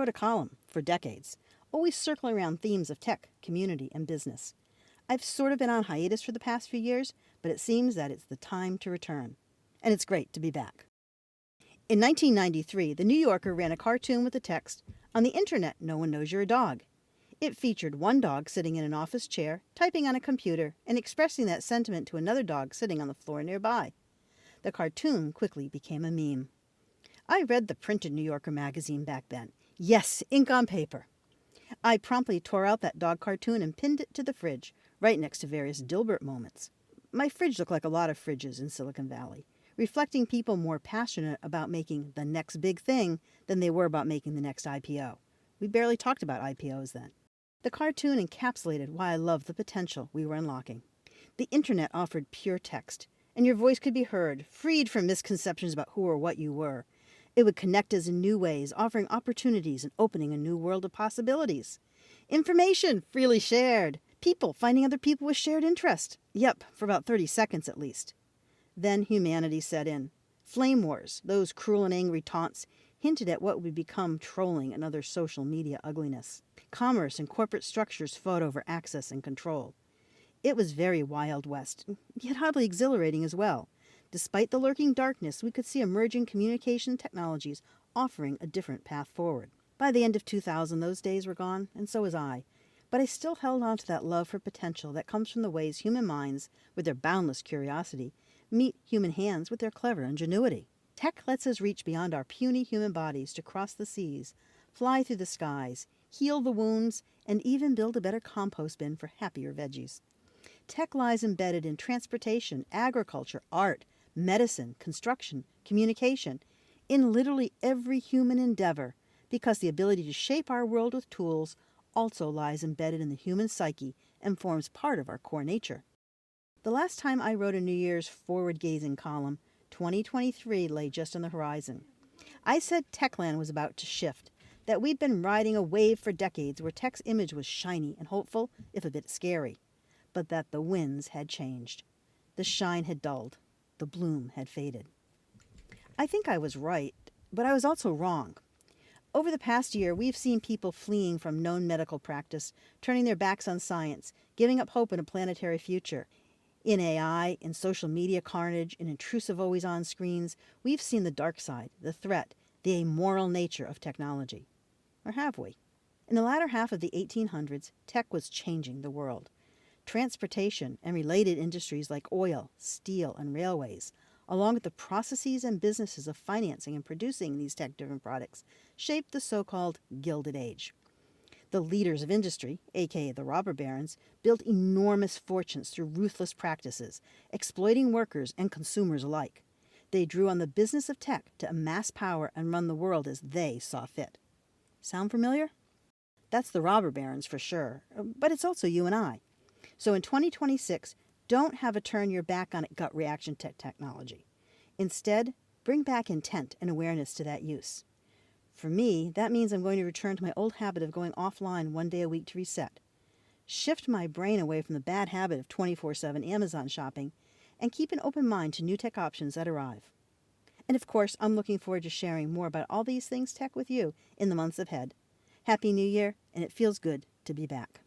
wrote a column for decades, always circling around themes of tech, community, and business. I've sort of been on hiatus for the past few years, but it seems that it's the time to return. And it's great to be back. In 1993, The New Yorker ran a cartoon with the text, "On the internet, no one knows you're a dog." It featured one dog sitting in an office chair, typing on a computer, and expressing that sentiment to another dog sitting on the floor nearby. The cartoon quickly became a meme. I read the printed New Yorker magazine back then. Yes, ink on paper. I promptly tore out that dog cartoon and pinned it to the fridge, right next to various Dilbert moments. My fridge looked like a lot of fridges in Silicon Valley, reflecting people more passionate about making the next big thing than they were about making the next IPO. We barely talked about IPOs then. The cartoon encapsulated why I loved the potential we were unlocking. The internet offered pure text, and your voice could be heard, freed from misconceptions about who or what you were. It would connect us in new ways, offering opportunities and opening a new world of possibilities. Information freely shared. People finding other people with shared interest. Yep, for about 30 seconds at least. Then humanity set in. Flame wars, those cruel and angry taunts, hinted at what would become trolling and other social media ugliness. Commerce and corporate structures fought over access and control. It was very Wild West, yet oddly exhilarating as well. Despite the lurking darkness, we could see emerging communication technologies offering a different path forward. By the end of 2000, those days were gone, and so was I. But I still held on to that love for potential that comes from the ways human minds, with their boundless curiosity, meet human hands with their clever ingenuity. Tech lets us reach beyond our puny human bodies to cross the seas, fly through the skies, heal the wounds, and even build a better compost bin for happier veggies. Tech lies embedded in transportation, agriculture, art, medicine, construction, communication, in literally every human endeavor, because the ability to shape our world with tools also lies embedded in the human psyche and forms part of our core nature. The last time I wrote a New Year's forward-gazing column, 2023 lay just on the horizon. I said Techland was about to shift, that we'd been riding a wave for decades where tech's image was shiny and hopeful, if a bit scary, but that the winds had changed. The shine had dulled. The bloom had faded. I think I was right, but I was also wrong. Over the past year, we've seen people fleeing from known medical practice, turning their backs on science, giving up hope in a planetary future. In AI, in social media carnage, in intrusive always-on screens, we've seen the dark side, the threat, the amoral nature of technology. Or have we? In the latter half of the 1800s, tech was changing the world. Transportation and related industries like oil, steel, and railways, along with the processes and businesses of financing and producing these tech-driven products, shaped the so-called Gilded Age. The leaders of industry, aka the robber barons, built enormous fortunes through ruthless practices, exploiting workers and consumers alike. They drew on the business of tech to amass power and run the world as they saw fit. Sound familiar? That's the robber barons for sure, but it's also you and I. So in 2026, don't have a turn your back on it gut reaction to technology. Instead, bring back intent and awareness to that use. For me, that means I'm going to return to my old habit of going offline one day a week to reset. Shift my brain away from the bad habit of 24/7 Amazon shopping and keep an open mind to new tech options that arrive. And of course, I'm looking forward to sharing more about all these things tech with you in the months ahead. Happy New Year, and it feels good to be back.